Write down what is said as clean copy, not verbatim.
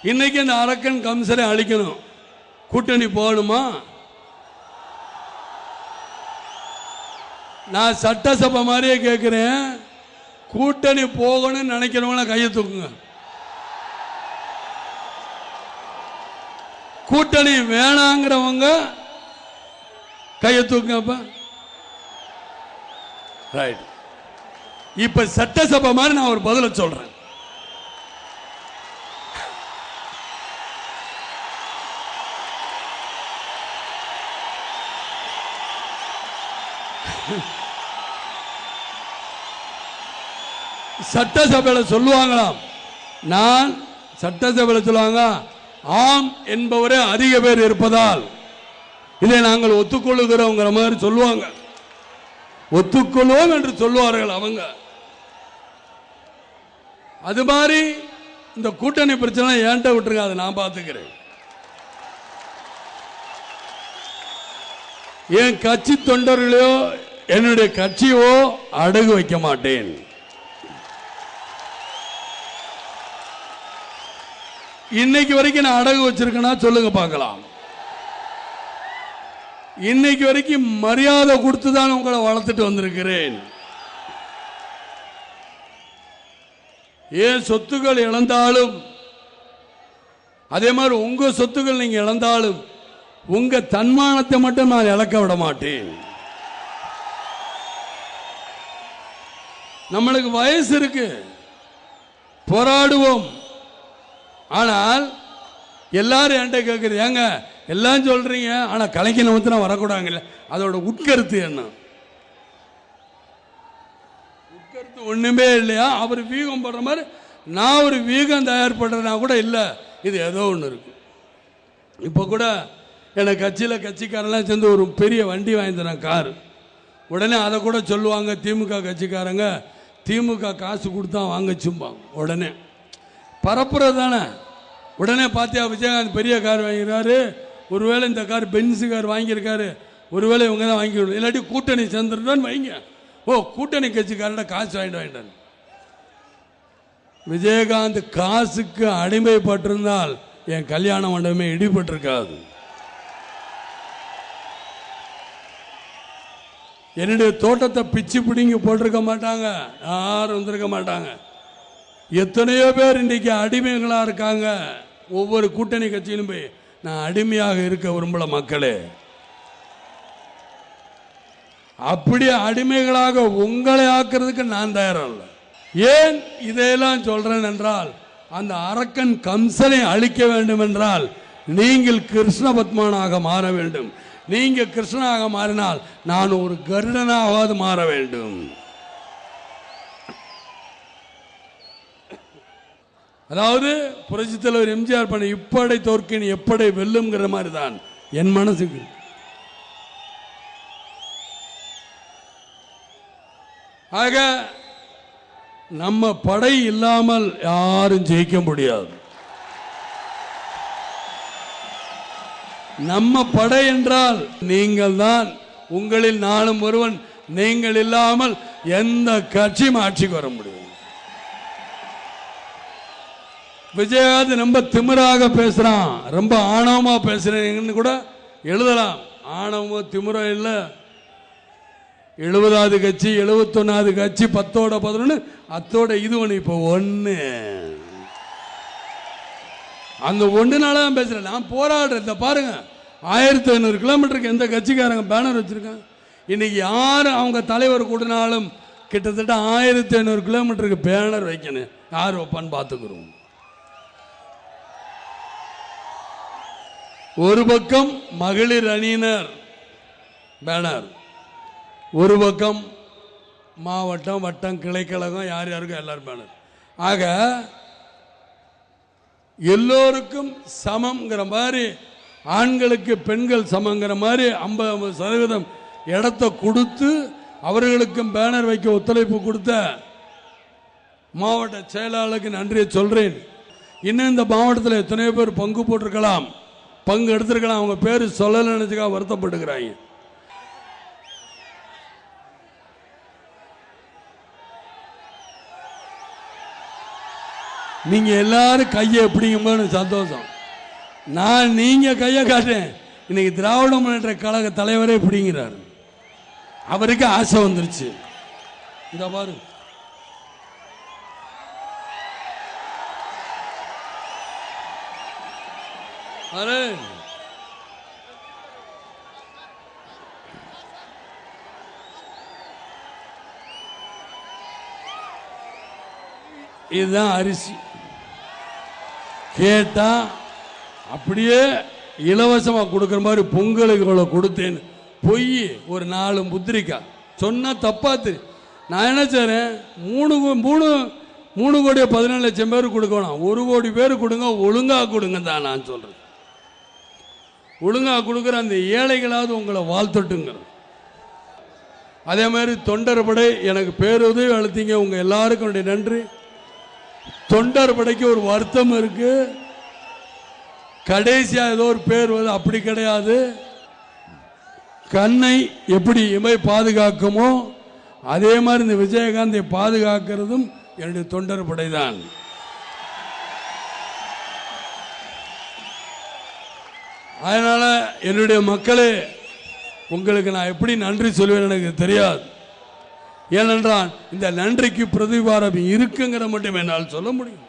இன்னைக்கு இந்த அரக்கன் கம்சனை அழிக்கணும். கூட்டணி போகணுமா? நான் சட்டசபை மாதிரியே கேட்கிறேன். கூட்டணி போகணும்னு நினைக்கிறவங்கள கையை தூக்குங்க. கூட்டணி வேணாங்கிறவங்க கையை தூக்குங்க. ரைட். இப்ப சட்டசபை மாதிரி நான் ஒரு பதில சொல்றேன். சட்டசபையில் சொல்லுவாங்களாம், நான் சட்டசபையில் சொல்லுவாங்க, ஆம் என்பவரே அதிக பேர் இருப்பதால் இதை நாங்கள் ஒத்துக்கொள்ளுகிறோங்கிற மாதிரி சொல்லுவாங்க. ஒத்துக்கொள்வோம் என்று சொல்லுவார்கள் அவங்க. அது மாதிரி இந்த கூட்டணி பிரச்சனை ஏன்ட்ட விட்டுருங்க, அதை நான் பார்த்துக்கிறேன். என் கட்சி தொண்டர்களையோ என்னுடைய கட்சியோ அடகு வைக்க மாட்டேன். இன்னைக்கு வரைக்கும் நான் அடகு வச்சிருக்கேன்னா சொல்லுங்க பார்க்கலாம். இன்னைக்கு வரைக்கும் மரியாதை கொடுத்து தான் உங்களை வளர்த்துட்டு வந்திருக்கிறேன். ஏன் சொத்துக்கள் இழந்தாலும் அதே மாதிரி உங்க சொத்துக்கள் நீங்க இழந்தாலும் உங்க தன்மானத்தை மட்டும் நான் இழக்க விட மாட்டேன். நம்மளுக்கு வயசு இருக்கு, போராடுவோம். ஆனால் எல்லாரும் என்கிட்ட கேட்குறது, ஏங்க எல்லாம் சொல்றீங்க, ஆனால் கலைக்கு நமத்தினா வரக்கூடாதுல்ல, அதோட உட்கருத்து என்ன? உட்கருத்து ஒண்ணுமே இல்லையா? அவர் வீகம் பண்ற மாதிரி நான் ஒரு வீகம் தயார் பண்றேன்னா கூட இல்லை, இது ஏதோ ஒன்று இருக்கு. இப்போ கூட எனக்கு கட்சியில் கட்சிக்காரெல்லாம் சேர்ந்து ஒரு பெரிய வண்டி வாங்கி தரேன், கார். உடனே அதை கூட சொல்லுவாங்க திமுக கட்சிக்காரங்க, திமுக காசு கொடுத்தா வாங்கச்சும்பாங்க. உடனே பரப்புறது தானே. உடனே பார்த்தியா விஜயகாந்த் பெரிய கார் வாங்கிறாரு, ஒருவேளை இந்த கார் பென்ஸு கார் வாங்கியிருக்காரு, ஒருவேளை இவங்க தான் வாங்கிக்கணும், இல்லாட்டி கூட்டணி சேர்ந்துருந்தான்னு வைங்க. ஓ, கூட்டணி கட்சிக்காரட காசு வாங்கிட்டான். விஜயகாந்த் காசுக்கு அடிமைப்பட்டிருந்தால் என் கல்யாண மண்டபமே இடிபட்டிருக்காது. என்னுடைய தோட்டத்தை பிச்சு பிடிங்கி போட்டிருக்க மாட்டாங்க, யாரும் வந்திருக்க மாட்டாங்க. எத்தனையோ பேர் இன்றைக்கு அடிமைகளாக இருக்காங்க. ஒவ்வொரு கூட்டணி கட்சியிலும் போய் நான் அடிமையாக இருக்க விரும்பல மக்களே. அப்படி அடிமைகளாக உங்களை ஆக்குறதுக்கு நான் தயாரில்லை. ஏன் இதையெல்லாம் சொல்றேன் என்றால், அந்த அரக்கன் கம்சனை அழிக்க வேண்டும் என்றால் நீங்கள் கிருஷ்ண பத்மனாக மாற வேண்டும். நீங்க கிருஷ்ணனாக மாறினால் நான் ஒரு கருடனாவது மாற வேண்டும். அதாவது புரட்சித் தலைவர் எம்ஜிஆர் பண்ண இப்படை தோற்கின் எப்படை வெல்லும்ங்கிற மாதிரி தான் என் மனசுக்கு. ஆக நம்ம படை இல்லாமல் யாரும் ஜெயிக்க முடியாது. நம்ம படை என்றால் நீங்கள் தான். உங்களில் நானும் ஒருவன். நீங்கள் இல்லாமல் எந்த கட்சியும் ஆட்சிக்கு வர முடியும். விஜயகாந்த் ரொம்ப திமிராக பேசுறான், ரொம்ப ஆணவமா பேசுறேன்னு கூட எழுதலாம். ஆணவமோ திமிரோ இல்லை. 70வது கட்சி, 71வது கட்சி, 10ஓட 11, அத்தோட இது ஒன்று, இப்போ 1. அந்த 1நால தான் பேசுறேன். நான் போராடுறேன். இந்த பாருங்க, 1500 கிலோமீட்டருக்கு எந்த கட்சிக்காரங்க பேனர் வச்சிருக்காங்க. இன்னைக்கு யார் அவங்க தலைவர் கூடினாலும் கிட்டத்தட்ட 1500 கிலோமீட்டருக்கு பேனர் வைக்கணும். யார் வைப்பான்னு பார்த்துக்கிறோம். ஒரு பக்கம் மகளிர் அணியினர் பேனர், ஒரு பக்கம் மாவட்டம், வட்டம், கிளைக்கழகம், யார் யாருக்கும் எல்லாரும் பேனர். ஆக எல்லோருக்கும் சமம்ங்கிற மாதிரி, ஆண்களுக்கு பெண்கள் சமங்கிற மாதிரி 50% இடத்தை கொடுத்து அவர்களுக்கும் பேனர் வைக்க ஒத்துழைப்பு கொடுத்த மாவட்ட செயலாளருக்கு நன்றியை சொல்றேன். இன்னும் இந்த மாவட்டத்தில் எத்தனையோ பேர் பங்கு போட்டிருக்கலாம், பங்கு எடுத்திருக்கலாம். அவங்க பேர் சொல்லல நினைச்சுக்காக வருத்தப்பட்டுக்கிறாங்க. நீங்க எல்லாரும் கையை எப்படிங்கும்போது சந்தோஷம். நான் நீங்க கையை காட்டேன். இன்னைக்கு திராவிட முன்னேற்ற கழக தலைவரே பிடிங்கிறார். அவருக்கு ஆசை வந்துருச்சு. இந்த பாரு, இதுதான் அரிசி. கேட்டா அப்படியே இலவசமா கொடுக்குற மாதிரி பொங்கலுக்கு கொடுத்தேன்னு பொய் ஒரு 4 முத்திரிக்கா சொன்னா தப்பாத்து. நான் என்ன செய்றேன், 3 கோடி 17 லட்சம் பேர் கொடுக்கணும். 1 கோடி பேர் கொடுங்க, ஒழுங்கா கொடுங்க தான் நான் சொல்றேன். ஒழுங்கா கொடுக்குற அந்த ஏழைகளாவது உங்களை வாழ்த்தட்டுங்கிற. அதே மாதிரி தொண்டர் படை எனக்கு பேருதவி அழுத்தீங்க, உங்க எல்லாருக்கும் நன்றி. தொண்டர் படைக்கு ஒரு வருத்தம் இருக்கு, கடைசியா ஏதோ ஒரு பேர் வருது, அப்படி கிடையாது. கண்ணை எப்படி இமை பாதுகாக்குமோ அதே மாதிரி இந்த விஜயகாந்தை பாதுகாக்கிறதும் என்னுடைய தொண்டர் படைதான். அதனால என்னுடைய மக்களே, உங்களுக்கு நான் எப்படி நன்றி சொல்வேன் எனக்கு தெரியாது. ஏனென்றால் இந்த நன்றிக்கு பிரதிவாரம் இருக்குங்கிற மட்டும் என்னால் சொல்ல முடியும்.